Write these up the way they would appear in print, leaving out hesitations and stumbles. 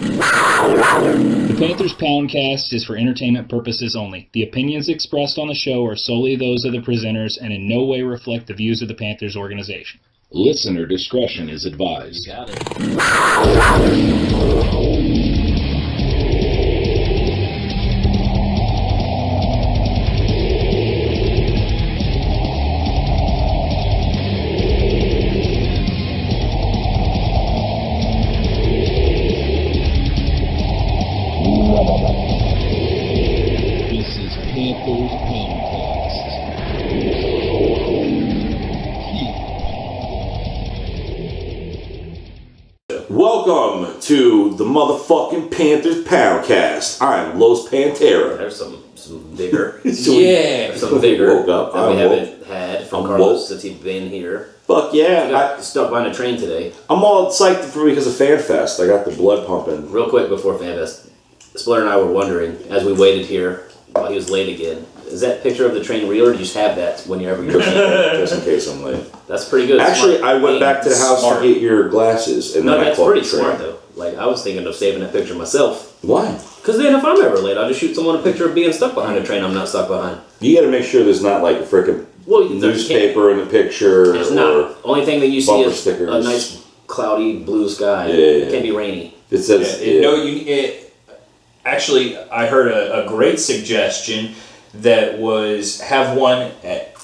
The Panthers Poundcast is for entertainment purposes only. The opinions expressed on the show are solely those of the presenters and in no way reflect the views of the Panthers organization. Listener discretion is advised. You got it. This is Panthers Poundcast. Welcome to the motherfucking Panthers Poundcast. I'm Los Pantera. There's some vigor. Yeah. Some vigor Woke up. that we I'm haven't had from I'm Carlos woke. since he's been here. Fuck yeah. I stuck behind a train today. I'm all psyched for because of FanFest. I got the blood pumping. Real quick before FanFest, Splitter and I were wondering, as we waited here while he was late again, is that picture of the train real, or do you just have that whenever you're Just in case I'm late. That's pretty good. Actually, Smart. I went back to the house Smart. to get your glasses. And No, then that's I caught pretty the train. smart, though. Like, I was thinking of saving that picture myself. Why? Because then if I'm ever late, I'll just shoot someone a picture of being stuck behind a train I'm not stuck behind. You gotta make sure there's not like a freaking newspaper in the picture. There's or not. Only thing that you see bumper is stickers. a nice cloudy blue sky. Yeah. It can't be rainy. It says, Actually, I heard a great suggestion that was have one at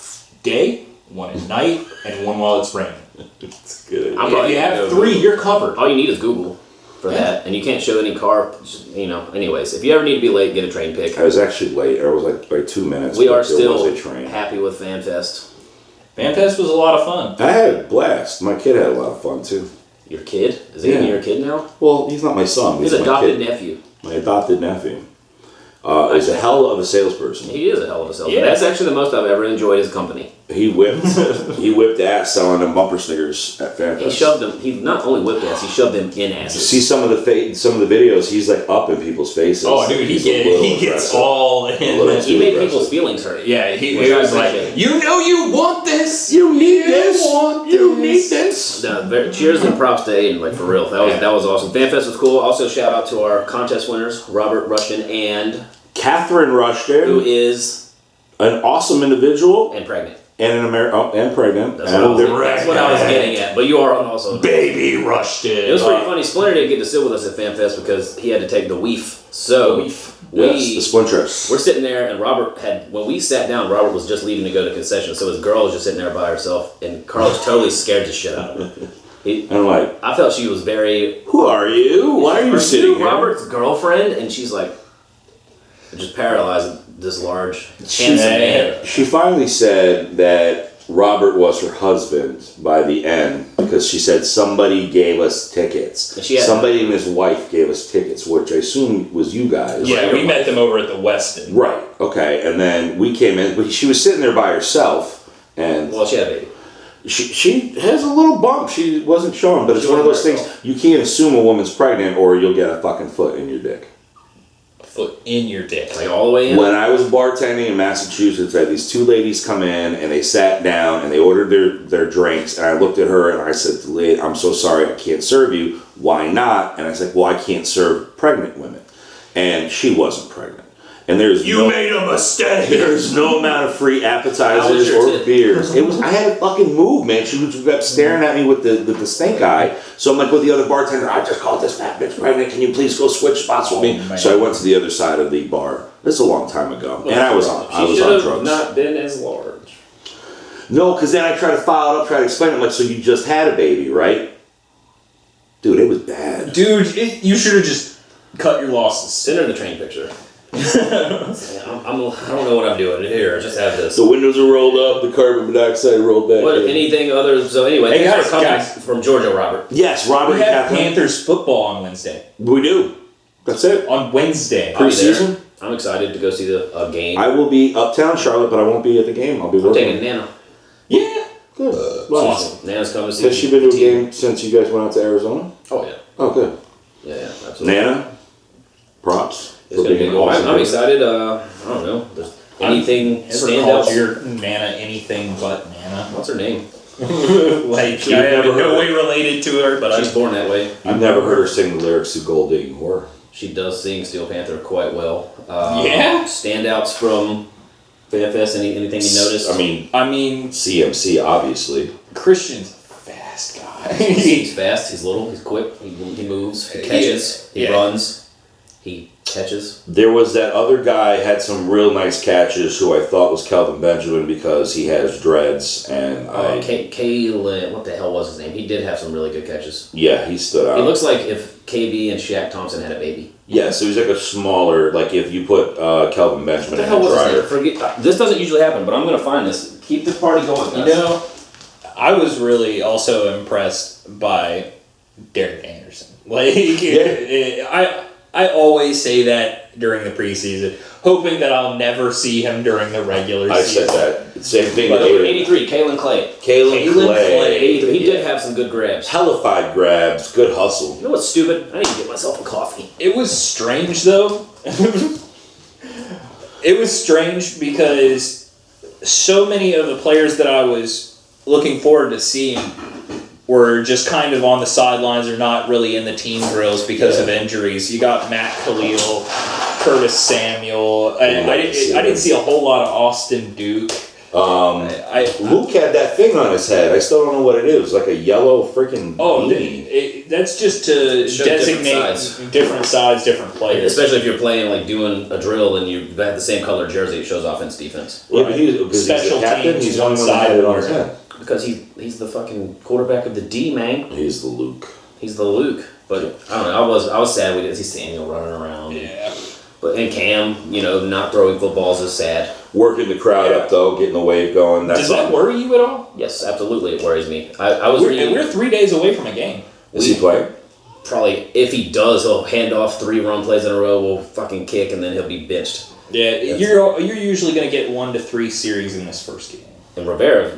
day, one at night, and one while it's raining. it's good. I'm If probably you gonna have go three, Google. you're covered. All you need is Google for that, and you can't show any car. Anyways, if you ever need to be late, get a train pick. I was actually late. I was like by 2 minutes. We but are there still was a train. happy with FanFest. FanFest was a lot of fun. I had a blast. My kid had a lot of fun too. Your kid? Is he even your kid now? Well, he's not my son. He's my adopted kid. nephew. My adopted nephew. Is a hell of a salesperson. He is a hell of a salesman. Yeah. That's actually the most I've ever enjoyed his company. He whipped ass selling them bumper stickers at FanFest. He shoved them. He not only whipped ass, he shoved them in asses. See some of the videos. He's like up in people's faces. Oh, dude, he gets all in. little that. He made people's feelings hurt. Yeah, he Which I was like, appreciate. you know you want this. You need this. You need this. Cheers and props to Aiden, like for real. That was awesome. FanFest was cool. Also, shout out to our contest winners, Robert Rushton and Catherine Rushton, who is an awesome individual and pregnant. and That's pregnant. what I was getting at. But you are also Baby rushed it. It was pretty funny. Splinter didn't get to sit with us at FanFest because he had to take the weef. So Yes, the splinters. we're sitting there, and when we sat down, Robert was just leaving to go to concession. So his girl was just sitting there by herself, and Carlos totally scared the shit out of her. I'm like, I felt she was very. who are you? Why are you sitting here? Robert's girlfriend? And she's like, just paralyzed this large, She, handsome man. she finally said that Robert was her husband by the end because she said somebody gave us tickets. And she had- Somebody and his wife gave us tickets, which I assume was you guys. Yeah, we met them over at the Westin. Right. Okay. And then we came in, but she was sitting there by herself, and Well, she had a baby. she has a little bump. She wasn't showing, but it's one of those things you can't assume a woman's pregnant or you'll get a fucking foot in your dick. Foot in your dick. Like all the way in. When I was bartending in Massachusetts, I had these two ladies come in and they sat down and they ordered their drinks. And I looked at her and I said to the lady, I'm so sorry, I can't serve you. Why not? And I said, well, I can't serve pregnant women. And she wasn't pregnant. And there's made a mistake. There's no amount of free How was appetizers your or tit? beers. I had to fucking move, man. She was kept staring at me with the stink eye. So I'm like with the other bartender, I just called this fat bitch pregnant. Can you please go switch spots with me? man. So I went to the other side of the bar. This is a long time ago, and I was on She should have drugs. not been as large. No, because then I tried to file it up, try to explain it. I'm like, so you just had a baby, right? Dude, it was bad. Dude, you should have just cut your losses. Send her the train picture. I don't know what I'm doing here. I just have this. The windows are rolled up, the carbon dioxide rolled back. What, in. anything other? So anyway, Hey, thanks for guys, coming from Georgia, Robert. Yes, Robert We and have Catherine. Panthers football on Wednesday. We do. That's it. On Wednesday. I'll be there. Preseason? I'm excited to go see a game. I will be uptown Charlotte, but I won't be at the game. I'll be I'm working. taking Nana. Yeah. Good. Awesome. Nana's coming to see Has she been to a the team. game since you guys went out to Arizona? Oh yeah. Oh, good. Yeah, absolutely. Nana, props. It's for gonna be being cool. awesome. I'm excited. I don't know. Does anything Ever stand called out? your Nana anything but Nana? What's her name? Like, I am in no way related to her, but She's born that way. I've never heard her sing the lyrics to Gold Digging Whore. She does sing Steel Panther quite well. Yeah? Standouts from FanFest, anything you noticed? I mean, CMC, obviously. Christian's a fast guy. He's fast, he's little, he's quick, he moves, he catches, he runs, he catches. There was that other guy had some real nice catches who I thought was Kelvin Benjamin because he has dreads and Kalen, what the hell was his name? He did have some really good catches. yeah, he stood out. He looks like if KB and Shaq Thompson had a baby. Yeah, so he's like a smaller, like if you put Kelvin Benjamin What the in hell a was dryer. his name? Forget, this doesn't usually happen, but I'm going to find this. Keep the party going, guys. You know, I was really also impressed by Derek Anderson. Like, I always say that during the preseason, hoping that I'll never see him during the regular I season. said that. Same thing. But 83, Kalen Clay. Kalen Clay. 83. He did have some good grabs. Hellified grabs, good hustle. You know what's stupid? I need to get myself a coffee. It was strange, though. It was strange because so many of the players that I was looking forward to seeing were just kind of on the sidelines or not really in the team drills because of injuries. You got Matt Khalil, Curtis Samuel. I didn't see a whole lot of Austin Duke. Luke had that thing on his head. I still don't know what it is. Like a yellow freaking beanie. That's just to Show designate different sides, different players. Especially if you're playing, like doing a drill and you have the same color jersey, it shows offense, defense. Yeah, but because he's Special the captain, teams, he's the one only one that side had it on or- his head. Because he's the fucking quarterback of the D, man. He's the Luke. He's the Luke. But I don't know. I was sad we didn't see Samuel running around. Yeah. But and Cam, not throwing footballs is sad. Working the crowd up though, getting the wave going. Does that worry you at all? Yes, absolutely, it worries me. I was reading. We're 3 days away from a game. Is he playing? Probably, if he does, he'll hand off 3 run plays in a row. We'll fucking kick, and then he'll be benched. Yeah, you're usually going to get 1 to 3 series in this first game. And Rivera,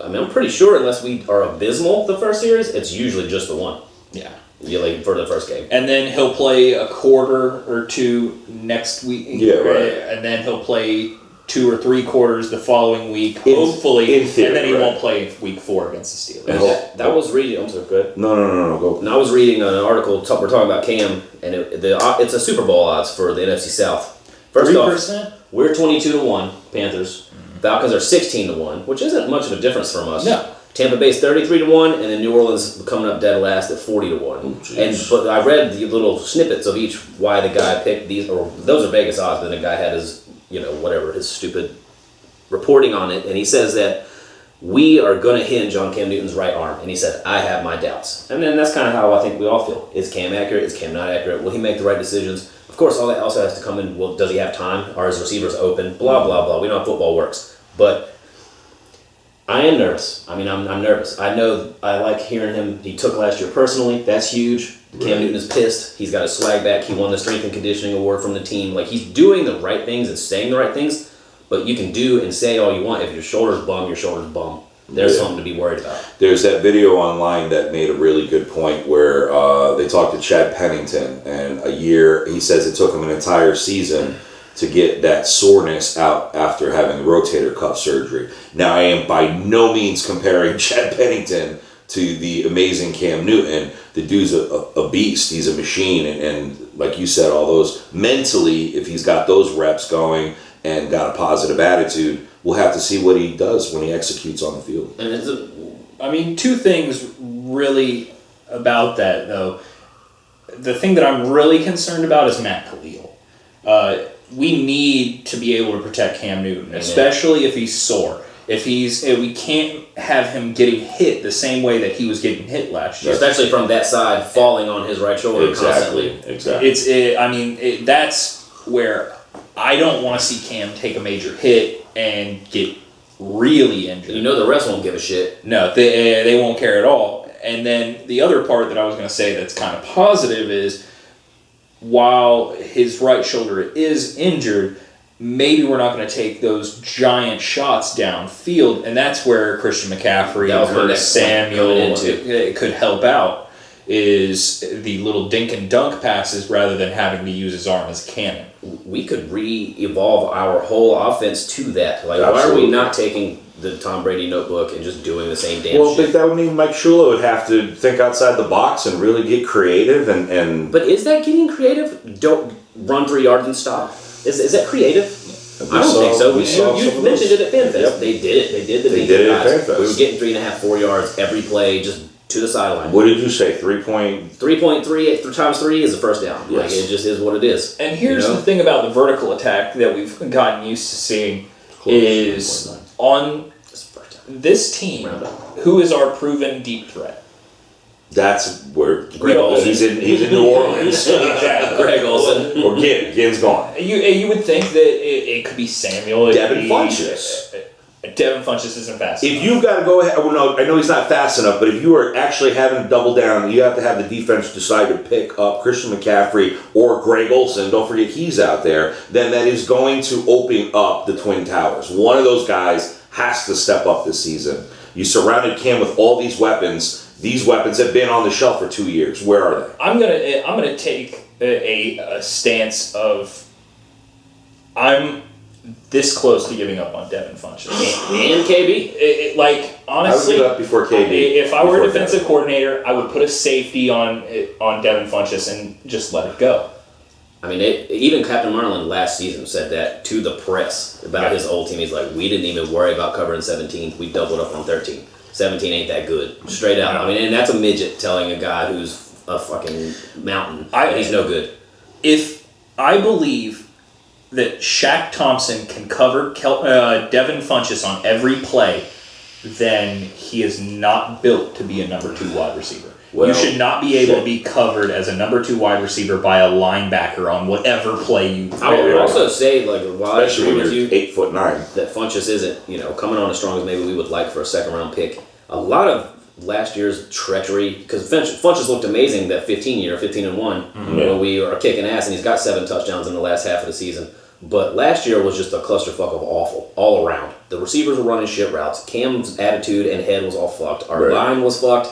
I'm pretty sure unless we are abysmal the first series, it's usually just the one. Yeah. For the first game. And then he'll play a quarter or 2 next week. Yeah, right. And then he'll play 2 or 3 quarters the following week, In hopefully. theory, and then he right. won't play week 4 against the Steelers. And I was reading. I'm sorry, good. No, go. And I was reading an article. We're talking about Cam, and it's a Super Bowl odds for the NFC South. First 3%? off, we're 22-1 Panthers. Falcons are 16-1, which isn't much of a difference from us. No. Tampa Bay's 33-1, and then New Orleans coming up dead last at 40-1. But I read the little snippets of each why the guy picked these, or those are Vegas odds. But the guy had his, his stupid reporting on it, and he says that we are going to hinge on Cam Newton's right arm, and he said, I have my doubts. And then that's kind of how I think we all feel. Is Cam accurate? Is Cam not accurate? Will he make the right decisions? Of course, all that also has to come in. Well, does he have time? Are his receivers open? Blah, blah, blah. We know how football works. But I am nervous. I'm nervous. I know I like hearing him. He took last year personally. That's huge. Cam Newton is pissed. He's got his swag back. He won the strength and conditioning award from the team. Like, he's doing the right things and saying the right things. But you can do and say all you want. If your shoulder's bum, your shoulder's bum. There's something to be worried about. There's that video online that made a really good point where they talked to Chad Pennington, and he says it took him an entire season to get that soreness out after having rotator cuff surgery. Now, I am by no means comparing Chad Pennington to the amazing Cam Newton. The dude's a beast. He's a machine. And like you said, all those mentally, if he's got those reps going and got a positive attitude, we'll have to see what he does when he executes on the field. And 2 things really about that, though. The thing that I'm really concerned about is Matt Khalil. We need to be able to protect Cam Newton, especially if he's sore. We can't have him getting hit the same way that he was getting hit last year. Especially from that side, falling on his right shoulder constantly. Exactly. That's where I don't want to see Cam take a major hit and get really injured. The refs won't give a shit. No, they won't care at all. And then the other part that I was going to say that's kind of positive is, while his right shoulder is injured, maybe we're not going to take those giant shots downfield, and that's where Christian McCaffrey and Curtis Samuel could help out, is the little dink and dunk passes rather than having to use his arm as a cannon. We could re-evolve our whole offense to that. Like, Absolutely. Why are we not taking the Tom Brady notebook and just doing the same damn Well, I shit. think that would mean Mike Shula would have to think outside the box and really get creative and But is that getting creative? Don't run 3 yards and stop. Is that creative? I don't think so. You mentioned it at FanFest. Yep. They did it. They did the They deep did it at guys. FanFest. We were getting 3.5, 4 yards every play, just to the sideline. What did you say? 3-point? 3.3 times 3 is a first down. Yes. Like, it just is what it is. And here's You know? the thing about the vertical attack that we've gotten used to seeing is on It's the first down. this team, Round up. who is our proven deep threat? That's where Greg Olsen. he's in New Orleans. Exactly. Greg Olsen. Or Ginn's gone. You would think that it could be Samuel. It Devin could be, Funchess. Devin Funchess isn't fast If enough. you've got to go ahead, well, no, I know he's not fast enough, but if you are actually having to double down, you have to have the defense decide to pick up Christian McCaffrey or Greg Olsen. Don't forget he's out there. Then that is going to open up the Twin Towers. One of those guys has to step up this season. You surrounded Cam with all these weapons. These weapons have been on the shelf for 2 years. Where are they? I'm gonna take a stance of I'm this close to giving up on Devin Funchess. And KB. Like I would honestly, give up before KB. if I were a before defensive Devin. coordinator, I would put a safety on Devin Funchess and just let it go. I mean, even Captain Marlin last season said that to the press about his old team. He's like, we didn't even worry about covering 17. We doubled up on 13. 17 ain't that good. Straight out. I mean, and that's a midget telling a guy who's a fucking mountain that he's no good. If I believe that Shaq Thompson can cover Devin Funchess on every play, then he is not built to be a number 2 wide receiver. Well, you should not be able to be covered as a number 2 wide receiver by a linebacker on whatever play you. I would also say, like, while I Especially agree when with you're you 8'9". that Funchess isn't, coming on as strong as maybe we would like for a second-round pick, a lot of last year's treachery, because Funchess looked amazing that 15-1, when we are kicking ass, and he's got 7 touchdowns in the last half of the season. But last year was just a clusterfuck of awful, all around. The receivers were running shit routes. Cam's attitude and head was all fucked. Our line was fucked.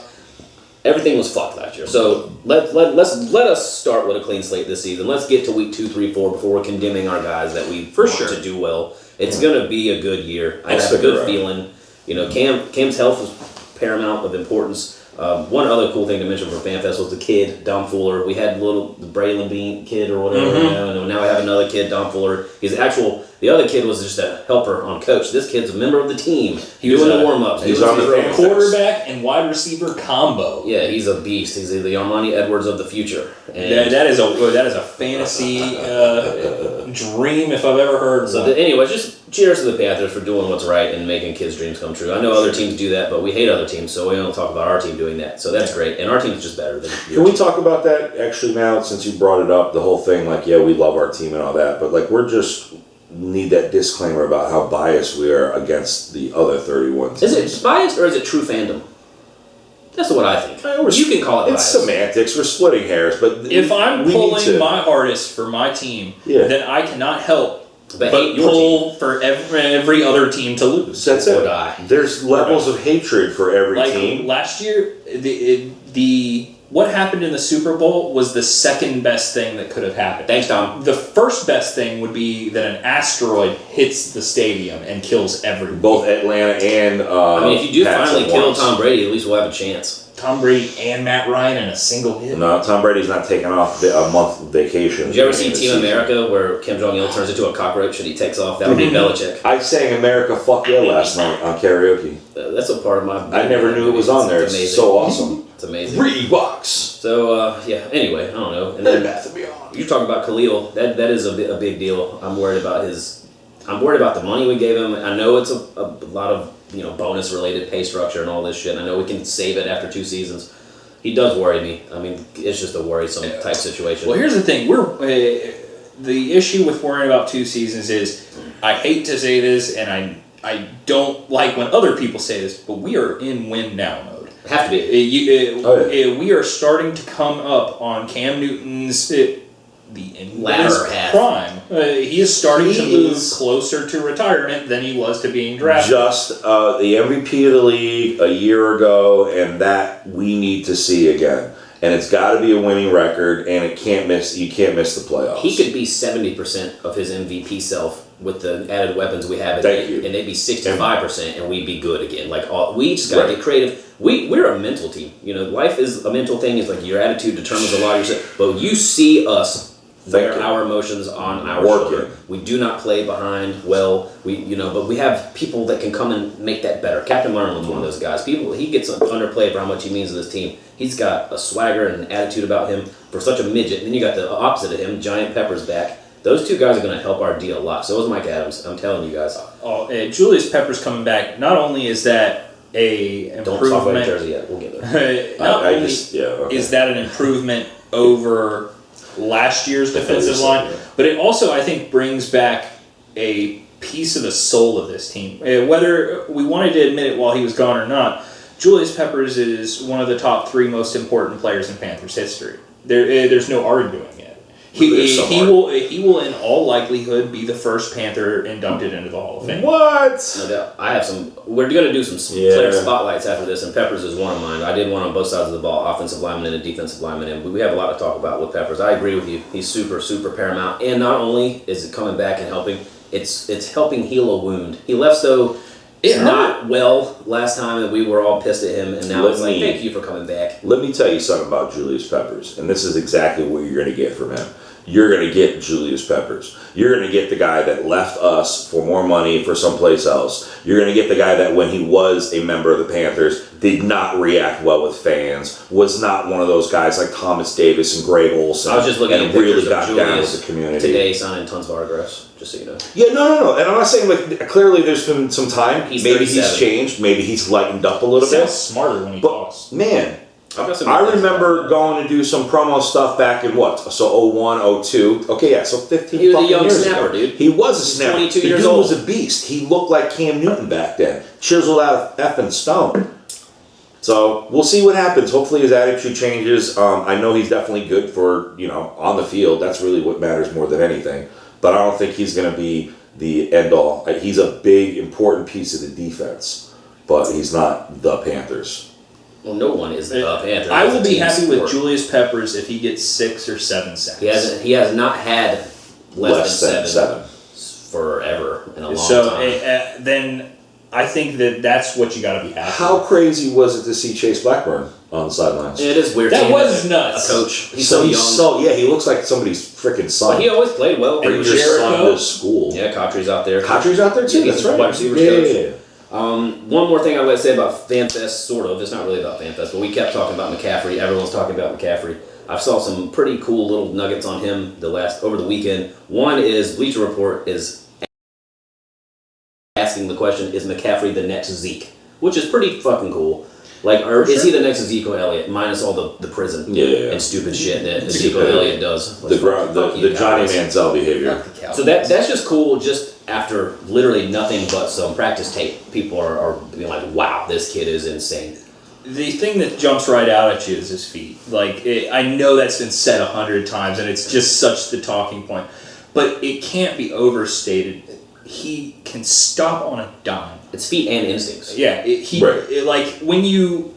Everything was fucked last year. So let us start with a clean slate this season. Let's get to week 2, 3, 4 before we're condemning our guys that we want to do well. It's going to be a good year. I have a good feeling. Cam's health was paramount of importance. One other cool thing to mention from FanFest was the kid, Dom Fuller. We had the Braylon Bean kid or whatever, and now we have another kid, Dom Fuller. The other kid was just a helper on coach. This kid's a member of the team. He was doing the warm-ups. He's on the FanFest. Quarterback and wide receiver combo. Yeah, he's a beast. He's the Armani Edwards of the future. And That is a fantasy dream if I've ever heard so one. anyway, just cheers to the Panthers for doing what's right and making kids' dreams come true. I know other teams do that, but we hate other teams, so we don't talk about our team doing that. So that's great. And our team's just better than Can we talk about that actually now, since you brought it up, the whole thing, like, yeah, we love our team and all that, but, like, we're just need that disclaimer about how biased we are against the other 31 teams. Is it biased or is it true fandom? That's what I think. You can call it It's biased. semantics. We're splitting hairs, but If I'm we need pulling to- my hardest for my team, Yeah. then I cannot help But but hate your pull for every other team to lose. That's Or it. die. There's levels of hatred for every Like team. last year, the what happened in the Super Bowl was the second best thing that could have happened. Thanks, Tom. The first best thing would be that an asteroid hits the stadium and kills everyone. Both Atlanta and I mean, if you do Pats finally at kill once. Tom Brady, at least we'll have a chance. Tom Brady and Matt Ryan in a single hit. No, Tom Brady's not taking off a month vacation. Did you ever see Team America where Kim Jong-il turns into a cockroach and he takes off? That would be Belichick. I sang America Fuck Yeah last night on karaoke. That's a part of my... I never knew it was on there. It's amazing. so awesome. It's amazing. $3. So, anyway, I don't know. And then you're talking about Khalil. That is a big deal. I'm worried about the money we gave him. I know it's a lot of, bonus related pay structure and all this shit. I know we can save it after 2 seasons. He does worry me. I mean, it's just a worrisome type situation. Well, here's the thing. The issue with worrying about 2 seasons is, I hate to say this, and I don't like when other people say this, but we are in win now mode. Have to be. We are starting to come up on Cam Newton's Latter half. prime. He is starting to He move is- closer to retirement than he was to being drafted. Just the MVP of the league a year ago, and that we need to see again. And it's got to be a winning record, and you can't miss the playoffs. He could be 70% of his MVP self with the added weapons we have, Thank you. and they'd be 65%, and we'd be good again. Like we just gotta get creative. We're a mental team. You know, life is a mental thing. It's like your attitude determines a lot of your stuff. But you see us bear our emotions on our shoulder. We do not play behind well. But we have people that can come and make that better. Captain Marlin's one of those guys. He gets underplayed for how much he means to this team. He's got a swagger and an attitude about him for such a midget. And then you got the opposite of him, Giant Pepper's back. Those two guys are going to help our deal a lot. So is Mike Adams. I'm telling you guys. Julius Peppers coming back. Not only is that a improvement. Don't talk about Jersey yet. We'll get there. Not only is that an improvement over last year's defensive line, but it also, I think, brings back a piece of the soul of this team. Whether we wanted to admit it while he was gone or not, Julius Peppers is one of the top 3 most important players in Panthers history. There's no arguing it. He will in all likelihood be the first Panther inducted into the Hall of Fame. What? No doubt. I have some. We're going to do some player spotlights after this, and Peppers is one of mine. I did one on both sides of the ball, offensive lineman and defensive lineman, and we have a lot to talk about with Peppers. I agree with you. He's super, super paramount, and not only is it coming back and helping, it's helping heal a wound. He left so not well last time, and we were all pissed at him, and now it's like, thank you for coming back. Let me tell you something about Julius Peppers, and this is exactly what you're going to get from him. You're going to get Julius Peppers. You're going to get the guy that left us for more money for someplace else. You're going to get the guy that when he was a member of the Panthers did not react well with fans, was not one of those guys like Thomas Davis and Greg Olsen. I was just looking at really pictures got of down with Julius the community today signing tons of autographs, just so you know. Yeah, no. And I'm not saying, like, clearly there's been some time. He's maybe 37. He's changed. Maybe he's lightened up a little He sounds bit. smarter when he talks. Man, I remember going to do some promo stuff back in what? So 01, 02. Okay, yeah, so 15 He was a fucking young years snapper, ago. dude. He was a snapper. 22 the years dude old. was a beast. He looked like Cam Newton back then. Chiseled out of effing stone. So we'll see what happens. Hopefully his attitude changes. I know he's definitely good for, on the field. That's really what matters more than anything. But I don't think he's going to be the end-all. He's a big, important piece of the defense. But he's not the Panthers. Well, no one is the Panthers. I will be happy with Julius Peppers if he gets 6 or 7 sacks. He has not had less than seven forever in a long time. So then I think that's what you got to be happy How with. crazy was it to see Chase Blackburn on the sidelines? It is weird. That was nuts. A coach. He's so young. He looks like somebody's freaking son. But he always played well. Bring your son to school. Yeah, Cautry's out there. Cautry's out there too. Yeah, That's right. Wide receivers coach. One more thing I'd like to say about FanFest, sort of. It's not really about FanFest, but we kept talking about McCaffrey. Everyone's talking about McCaffrey. I saw some pretty cool little nuggets on him over the weekend. One is Bleacher Report is asking the question, is McCaffrey the next Zeke? Which is pretty fucking cool. Is he the next Ezekiel Elliott, minus all the prison and stupid shit that Ezekiel Elliott does? The Johnny Manziel behavior. So that's just cool. Just after literally nothing but some practice tape, people are being like, "Wow, this kid is insane." The thing that jumps right out at you is his feet. I know that's been said 100 times, and it's just such the talking point. But it can't be overstated. He can stop on a dime. It's feet and instincts. Yeah, when you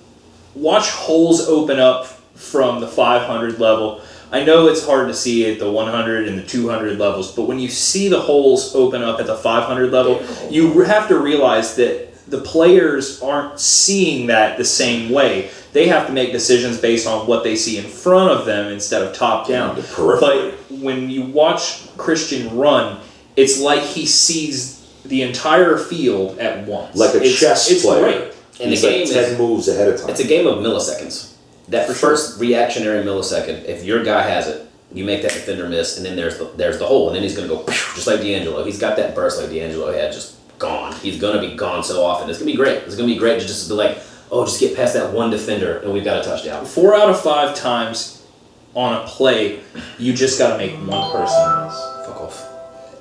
watch holes open up from the 500 level, I know it's hard to see at the 100 and the 200 levels, but when you see the holes open up at the 500 level, you have to realize that the players aren't seeing that the same way. They have to make decisions based on what they see in front of them instead of top down. But when you watch Christian run, it's like he sees the entire field at once. Like a chess player. Great. And He's the game 10 moves ahead of time. It's a game of milliseconds. That first reactionary millisecond, if your guy has it, you make that defender miss, and then there's the hole, and then he's going to go just like D'Angelo. He's got that burst like D'Angelo had, just gone. He's going to be gone so often. It's going to be great. It's going to be great to just be like, just get past that one defender, and we've got a touchdown. 4 out of 5 times on a play, you just got to make one person miss. Fuck off.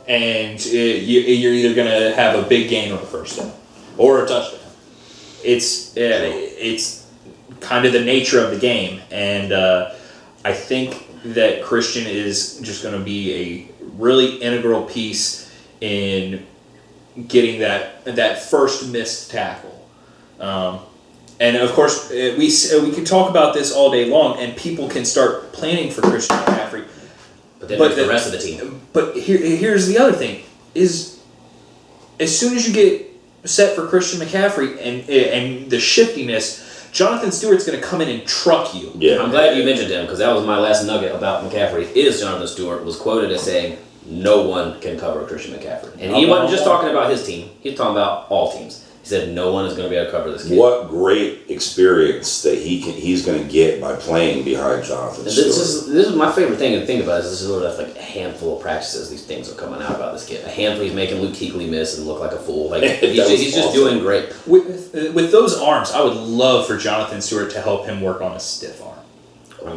And you're either going to have a big gain or a first down or a touchdown. It's kind of the nature of the game, and I think that Christian is just going to be a really integral piece in getting that first missed tackle. And of course, we can talk about this all day long, and people can start planning for Christian McCaffrey. But then there's the rest of the team. But here's the other thing. is as soon as you get set for Christian McCaffrey and the shiftiness, Jonathan Stewart's going to come in and truck you. Yeah. I'm glad you mentioned him because that was my last nugget about McCaffrey. Is Jonathan Stewart was quoted as saying, "No one can cover Christian McCaffrey," and he wasn't just talking about his team. He was talking about all teams. He said, "No one is going to be able to cover this kid." What great experience that he's going to get by playing behind Jonathan Stewart. This is my favorite thing to think about. Is this is sort of like a handful of practices. These things are coming out about this kid. A handful. He's making Luke Kuechly miss and look like a fool. Like he's just doing great. With those arms, I would love for Jonathan Stewart to help him work on a stiff arm.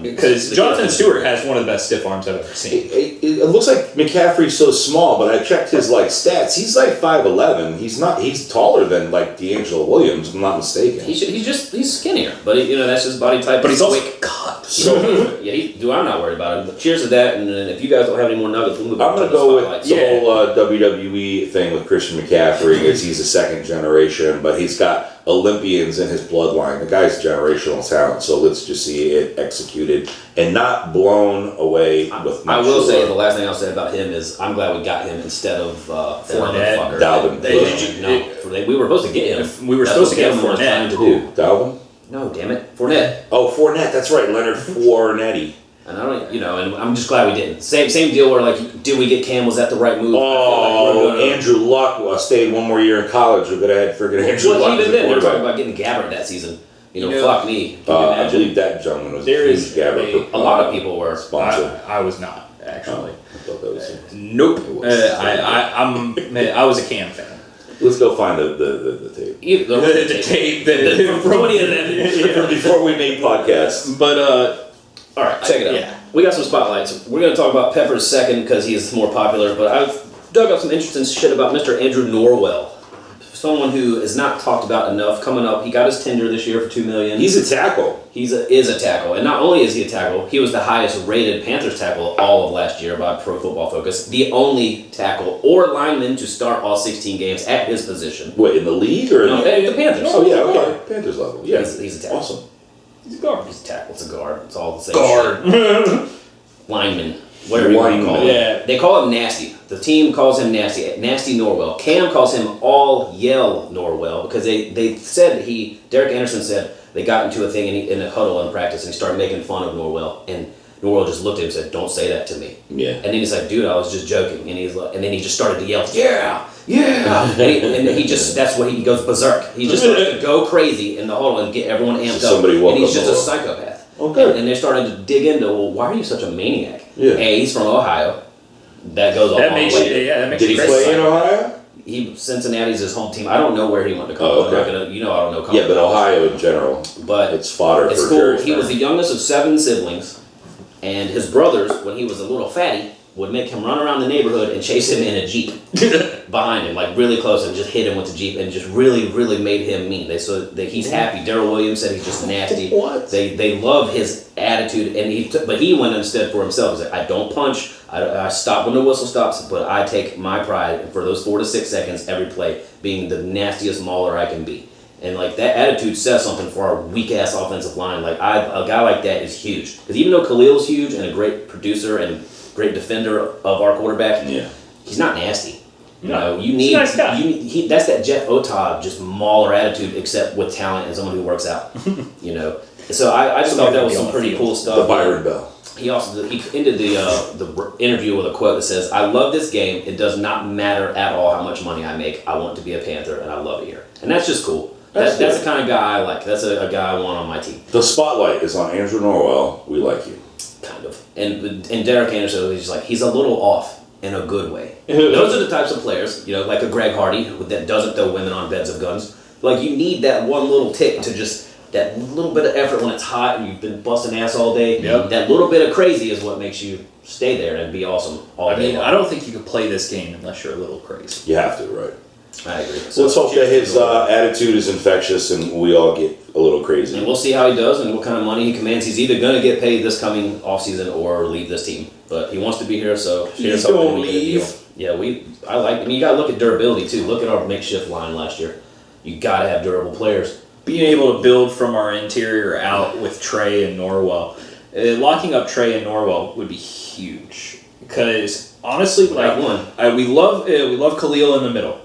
Because Jonathan Stewart has one of the best stiff arms I've ever seen. It looks like McCaffrey's so small, but I checked his stats. He's 5'11". He's taller than D'Angelo Williams, if I'm not mistaken. He's skinnier, but that's his body type. But he's also cut. So I'm not worried about it. But cheers to that, and then if you guys don't have any more nuggets, we'll move on. I'm gonna go with the whole WWE thing with Christian McCaffrey. Is he's a second generation, but he's got Olympians in his bloodline. The guy's generational talent, so let's just see it executed and not blown away with. I will say the last thing I'll say about him is I'm glad we got him instead of Fournette. Dalvin. We were supposed to get him. We were supposed to get Fournette. Who? Dalvin? No, damn it, Fournette. Oh, Fournette. That's right, Leonard Fournette. And I don't, and I'm just glad we didn't. Same deal where did we get Cam? Was that the right move? Oh, Andrew Luck stayed one more year in college. We're gonna have freaking Andrew Luck. Even then, they're talking about getting Gabbert that season. Fuck me. I believe that gentleman was there is Gabbert. A lot of people were sponsored. I was not actually. I thought that was. Nope. I was a Cam fan. Let's go find the tape. The tape. From before we made podcasts. But all right, check it out. Yeah. We got some spotlights. We're going to talk about Peppers second because he's more popular, but I've dug up some interesting shit about Mr. Andrew Norwell. Someone who is not talked about enough. Coming up, he got his tender this year for $2 million. He's a tackle. Is a tackle, and not only is he a tackle, he was the highest rated Panthers tackle all of last year by Pro Football Focus. The only tackle or lineman to start all 16 games at his position. Wait, in the league or no, the Panthers? Oh yeah, okay, Panthers level. Yeah, he's a tackle. Awesome. He's a guard. He's a tackle. It's a guard. It's all the same. Guard. Lineman. Whatever you want to call him. Yeah. They call him Nasty. The team calls him Nasty. Nasty Norwell. Cam calls him All Yell Norwell because they said Derek Anderson said they got into a thing in a huddle in practice and he started making fun of Norwell and Norwell just looked at him and said, "Don't say that to me." Yeah. And then he's like, "Dude, I was just joking." And then he just started to yell, "Yeah, yeah!" and he just that's what he goes berserk. He just starts to go crazy in the huddle and get everyone amped up. And he's just a psychopath. Okay. And they're starting to dig into, well, why are you such a maniac? Yeah. A, he's from Ohio. That goes all the way. That makes Did he play in Ohio? Cincinnati's his home team. I don't know where he went to college. Oh, okay. I'm not gonna, I don't know college. Yeah, but Ohio in general. But it's fodder it's for cool. Jerry He was the youngest of 7 siblings, and his brothers, when he was a little fatty, would make him run around the neighborhood and chase him in a Jeep behind him, really close, and just hit him with the Jeep, and just really, really made him mean. He's happy. Daryl Williams said he's just nasty. What? They love his attitude, and but he went instead for himself. He's like, I don't punch. I stop when the whistle stops, but I take my pride for those 4 to 6 seconds every play being the nastiest mauler I can be. And that attitude says something for our weak ass offensive line. A guy like that is huge. Because even though Khalil's huge and a great producer and great defender of our quarterback, he's not nasty. You need that's that Jeff Otah just mauler attitude, except with talent and someone who works out. So I just thought that was some pretty cool stuff. The Byron Bell. He ended the interview with a quote that says, "I love this game. It does not matter at all how much money I make. I want to be a Panther, and I love it here." And that's just cool. That's the kind of guy I like. That's a guy I want on my team. The spotlight is on Andrew Norwell. We like you. Kind of. And Derek Anderson, he's a little off in a good way. Those are the types of players, like a Greg Hardy that doesn't throw women on beds of guns. You need that one little tick to just, that little bit of effort when it's hot and you've been busting ass all day. Yep. That little bit of crazy is what makes you stay there and be awesome all day. I don't think you can play this game unless you're a little crazy. You have to, right? I agree. So let's hope that his attitude is infectious and we all get a little crazy. And we'll see how he does and what kind of money he commands. He's either going to get paid this coming offseason or leave this team. But he wants to be here, so he's going to leave. Yeah, I like. I mean, you got to look at durability too. Look at our makeshift line last year. You got to have durable players. Being able to build from our interior out with Trey and Norwell, locking up Trey and Norwell would be huge. Because honestly, Without one. we love Khalil in the middle.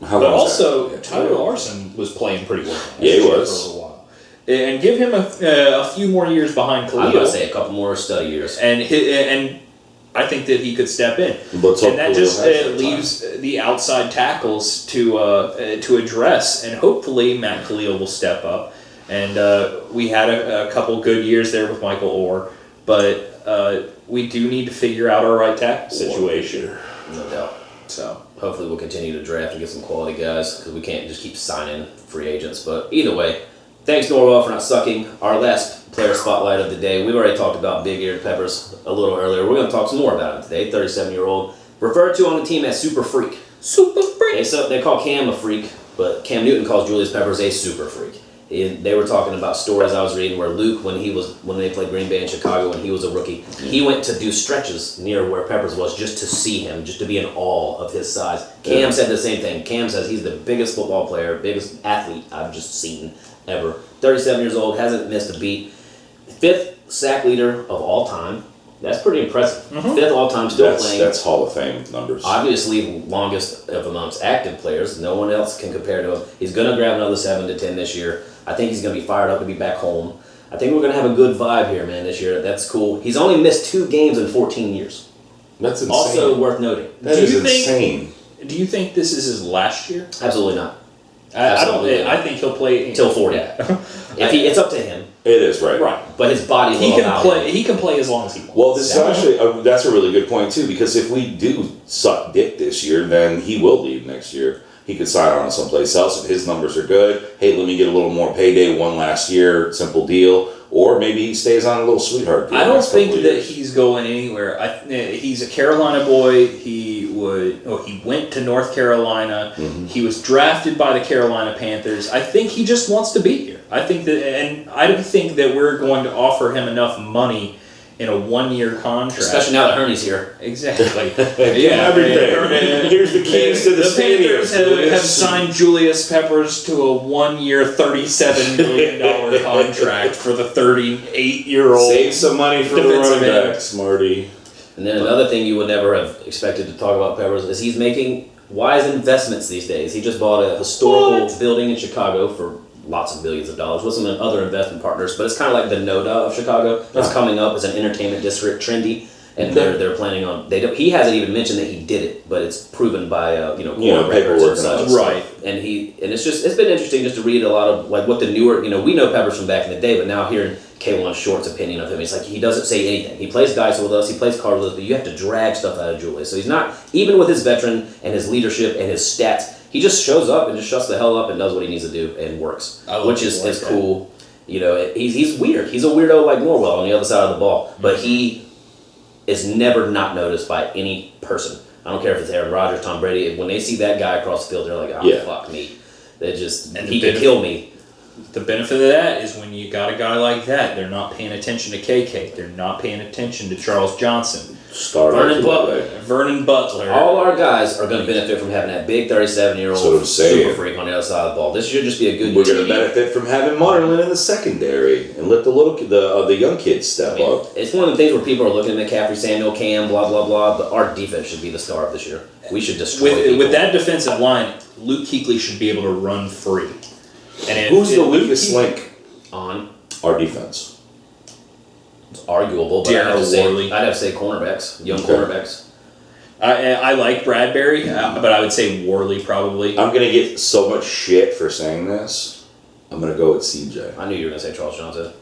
How But long is also, that? Tyler Larson was playing pretty well. Yeah, he for was. a little while. And give him a few more years behind Khalil. I was going to say a couple more study years. And I think that he could step in. Let's hope And that Khalil just has that leaves the outside tackles to address, and hopefully Matt Khalil will step up. And we had a couple good years there with Michael Orr, but we do need to figure out our right tackle situation. No doubt. So hopefully we'll continue to draft and get some quality guys because we can't just keep signing free agents. But either way, thanks Norwell for not sucking. Our last player spotlight of the day. We've already talked about Big Eared Peppers a little earlier. We're going to talk some more about him today. 37-year-old, referred to on the team as Super Freak. Super Freak. They call Cam a freak, but Cam Newton calls Julius Peppers a super freak. They were talking about stories I was reading where Luke, when they played Green Bay in Chicago when he was a rookie, he went to do stretches near where Peppers was just to see him, just to be in awe of his size. Cam said the same thing. Cam says he's the biggest football player, biggest athlete I've just seen ever. 37 years old, hasn't missed a beat. 5th sack leader of all time. That's pretty impressive. 5th all time, still playing. That's Hall of Fame numbers. Obviously, longest of amongst active players. No one else can compare to him. He's going to grab another 7 to 10 this year. I think he's going to be fired up to be back home. I think we're going to have a good vibe here, man, this year. That's cool. He's only missed 2 games in 14 years. That's insane. Also worth noting. That is insane. Do you think this is his last year? Absolutely not. I think he'll play Till 40. Yeah. It's up to him. It is, right? Right. But his body He will can allow play. him. He can play as long as he wants. Well, this is actually that's a really good point too, because if we do suck dick this year, then he will leave next year. He could sign on someplace else if his numbers are good. Hey, let me get a little more payday one last year, simple deal. Or maybe he stays on a little sweetheart deal. I don't think couple that years. he's going anywhere. He's a Carolina boy. He went to North Carolina. Mm-hmm. He was drafted by the Carolina Panthers. I think he just wants to be here. I think that we're going to offer him enough money in a 1-year contract. Especially now that Herney's here. Exactly. Everything. Here's the keys to the stadium. Panthers have signed Julius Peppers to a 1-year, $37 million contract for the 38-year-old. Save some money for the defensive running end. backs, Marty. And then another thing you would never have expected to talk about Peppers is he's making wise investments these days. He just bought a historical building in Chicago for lots of billions of dollars with some other investment partners, but it's kind of like the NODA of Chicago. It's coming up as an entertainment district, trendy, and they're planning on. He hasn't even mentioned that he did it, but it's proven by court records and such. Right. And it's been interesting just to read a lot of like what the newer we know Peppers from back in the day, but now hearing K1 Short's opinion of him, it's like he doesn't say anything. He plays dice with us, he plays cards with us, but you have to drag stuff out of Julius. So he's not, even with his veteran and his leadership and his stats, he just shows up and just shuts the hell up and does what he needs to do and works, which is cool. He's weird. He's a weirdo like Norwell on the other side of the ball, but he is never not noticed by any person. I don't care if it's Aaron Rodgers, Tom Brady. When they see that guy across the field, they're like, "Oh, fuck me." He can kill me. The benefit of that is when you got a guy like that, they're not paying attention to KK. They're not paying attention to Charles Johnson. Vernon Butler. All our guys are going to benefit from having that big 37-year-old super freak on the other side of the ball. This should just be a good. We're going to benefit from having Marlin in the secondary and let the young kids step up. It's one of the things where people are looking at McCaffrey, Samuel, Cam, blah blah blah. But our defense should be the star of this year. We should destroy with that defensive line. Luke Kuechly should be able to run free. And who's the weakest link on our defense? It's arguable, but I'd have to say cornerbacks, young cornerbacks. I like Bradbury, but I would say Worley probably. I'm gonna get so much shit for saying this. I'm gonna go with CJ. I knew you were gonna say Charles Johnson.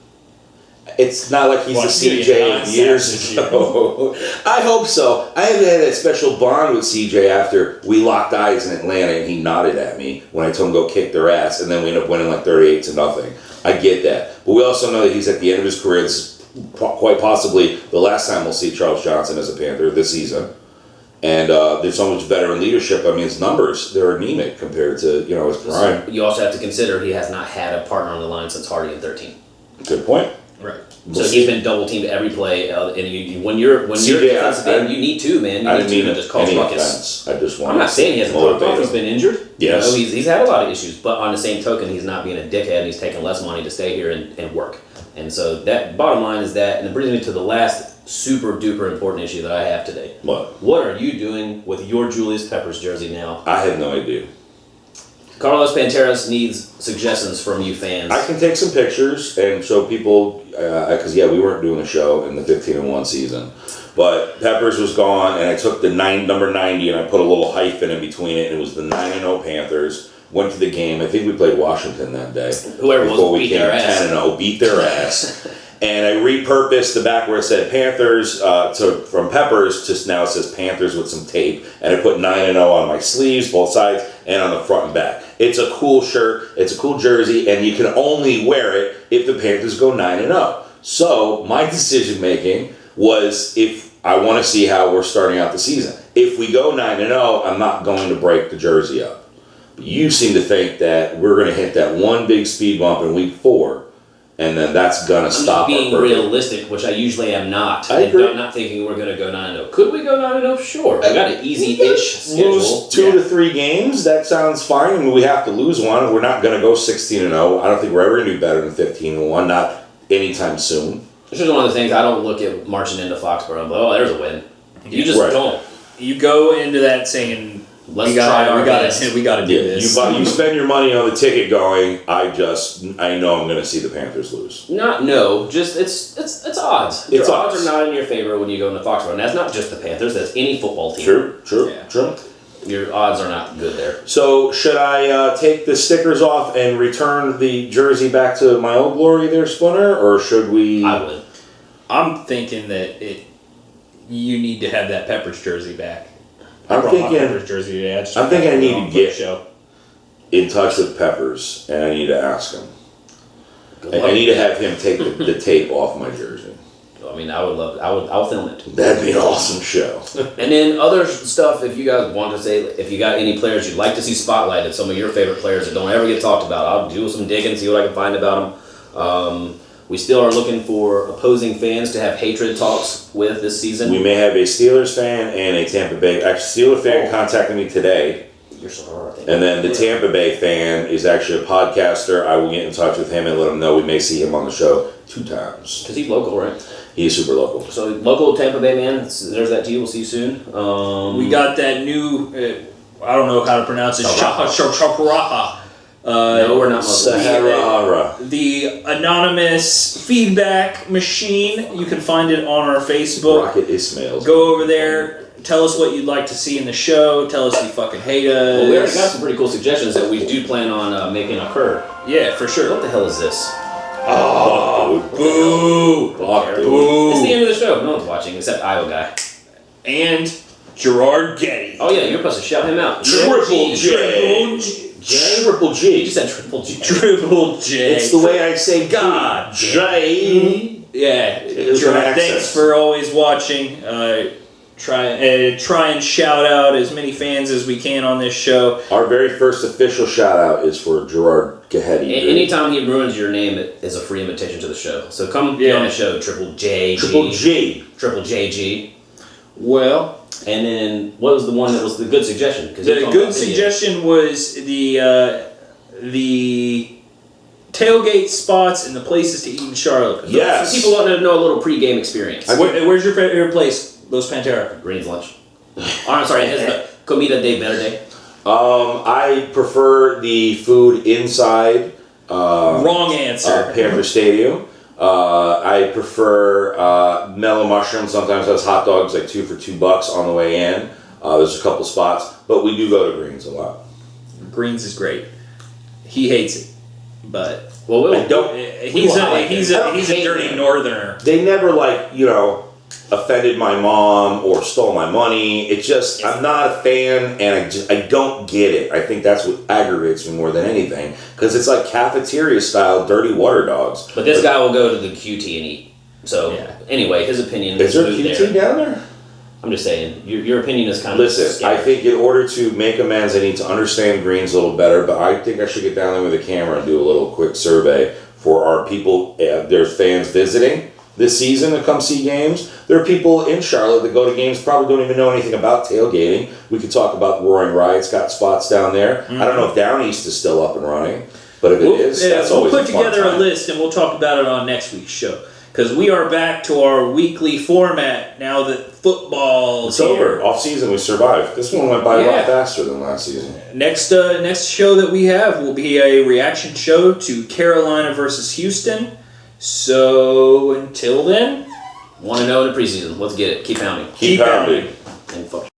It's not like he's a CJ of years ago. I hope so. I haven't had that special bond with CJ after we locked eyes in Atlanta and he nodded at me when I told him to go kick their ass, and then we ended up winning like 38-0. I get that. But we also know that he's at the end of his career. This is quite possibly the last time we'll see Charles Johnson as a Panther this season. And there's so much better in leadership. I mean, his numbers, they're anemic compared to his prime. You also have to consider he has not had a partner on the line since Hardy in 13. Good point. Right. So he's been double teamed every play, and when you're defensive end, you need two, man. You need two to just cause ruckus. I'm not saying he hasn't dropped off. He's been injured. Yes. He's had a lot of issues, but on the same token, he's not being a dickhead. And he's taking less money to stay here and work. And so that bottom line is that, and it brings me to the last super duper important issue that I have today. What? What are you doing with your Julius Peppers jersey now? I have no idea. Carlos Panteras needs suggestions from you fans. I can take some pictures and show people, because we weren't doing a show in the 15-1 season. But Peppers was gone, and I took the number 90 and I put a little hyphen in between it, and it was the 9-0 Panthers. Went to the game. I think we played Washington that day. Whoever before was we beat came their ass. 10-0, beat their ass. And I repurposed the back where it said Panthers from Peppers to now it says Panthers with some tape. And I put 9-0 on my sleeves, both sides, and on the front and back. It's a cool shirt. It's a cool jersey, and you can only wear it if the Panthers go 9-0. So my decision making was if I want to see how we're starting out the season. If we go 9-0, I'm not going to break the jersey up. But you seem to think that we're going to hit that one big speed bump in week 4. And then that's going to stop I'm our being realistic, which I usually am not. I agree. I'm not thinking we're going to go 9-0. Could we go 9-0? Sure. We got an easy-ish schedule. Lose 2 to 3 games, that sounds fine. I mean, we have to lose one. We're not going to go 16-0. I don't think we're ever going to do better than 15-1, not anytime soon. It's just one of the things I don't look at marching into Foxborough and go, oh, there's a win. You just Right. don't. You go into that saying, Let's we try our got best. we got to do this. You spend your money on the ticket going, I know I'm going to see the Panthers lose. Just it's odds. Your odds are not in your favor when you go into Foxborough. And that's not just the Panthers, that's any football team. True. Your odds are not good there. So, should I take the stickers off and return the jersey back to my old glory there, Splinter? Or should we... I would. I'm thinking that you need to have that Peppers jersey back. I'm thinking Peppers jersey today. I need to get in touch with Peppers, and I need to ask him. I need to have him take the tape off my jersey. I mean, I would love it. I'll film it. That'd be an awesome show. And then other stuff, if you guys want to say, if you got any players you'd like to see spotlighted, some of your favorite players that don't ever get talked about, I'll do some digging, see what I can find about them. We still are looking for opposing fans to have hatred talks with this season. We may have a Steelers fan and a Tampa Bay. Actually, Steelers fan contacted me today. You're so hard. And then the Tampa Bay fan is actually a podcaster. I will get in touch with him and let him know we may see him on the show 2 times. Because he's local, right? He's super local. So, local Tampa Bay man, there's that to you. We'll see you soon. We got that new, I don't know how to pronounce it, Shaparaha. No, we're not Sahara. The anonymous feedback machine. You can find it on our Facebook. Rocket Ismail. Go over there. Tell us what you'd like to see in the show. Tell us you fucking hate us. Well, we already got some pretty cool suggestions that we do plan on making occur. Yeah, for sure. What the hell is this? Oh, Boo! boo. It's the end of the show. No one's watching except Iowa guy. And Gerard Getty. Oh yeah, you're supposed to shout him out. Triple J. Triple You G. just said Triple G. Triple J. It's the way I say God. J. Yeah, It's Gerard, an accent. thanks for always watching. Try and shout out as many fans as we can on this show. Our very first official shout out is for Gerard Getty. Anytime he ruins your name, it is a free invitation to the show. So come be on the show, Triple JG. Triple G. Triple JG. Well, and then what was the one that was the good suggestion? The good suggestion was the tailgate spots and the places to eat in Charlotte. Yes. So people want to know a little pre-game experience. Where's your favorite place? Los Pantera. Green's lunch. Oh, I'm sorry. It's Comida de Verde. I prefer the food inside. Wrong answer. Panther Stadium. I prefer mellow mushroom. Sometimes has hot dogs like 2 for $2 on the way in. There's a couple spots, but we do go to Greens a lot. Greens is great. He hates it, but I don't. He's a dirty northerner. They never offended my mom or stole my money. It's just I'm not a fan, and I don't get it. I think that's what aggravates me more than anything because it's like cafeteria style dirty water dogs. But this guy will go to the QT and eat. So anyway, his opinion is there QT down there? I'm just saying your opinion is kind of. Listen, scary. I think in order to make amends, I need to understand Greens a little better. But I think I should get down there with a camera and do a little quick survey for our people. There's fans visiting this season to come see games. There are people in Charlotte that go to games probably don't even know anything about tailgating. We could talk about Roaring Riot's got spots down there. Mm-hmm. I don't know if Down East is still up and running, but if it is, that's always we'll put a fun together time. a list and we'll talk about it on next week's show. because we are back to our weekly format now that football's It's over. Off season, we survived. This one went by a lot faster than last season. Next show that we have will be a reaction show to Carolina versus Houston. So until then, 1-0 in the preseason. Let's get it. Keep pounding. Keep pounding. And fuck.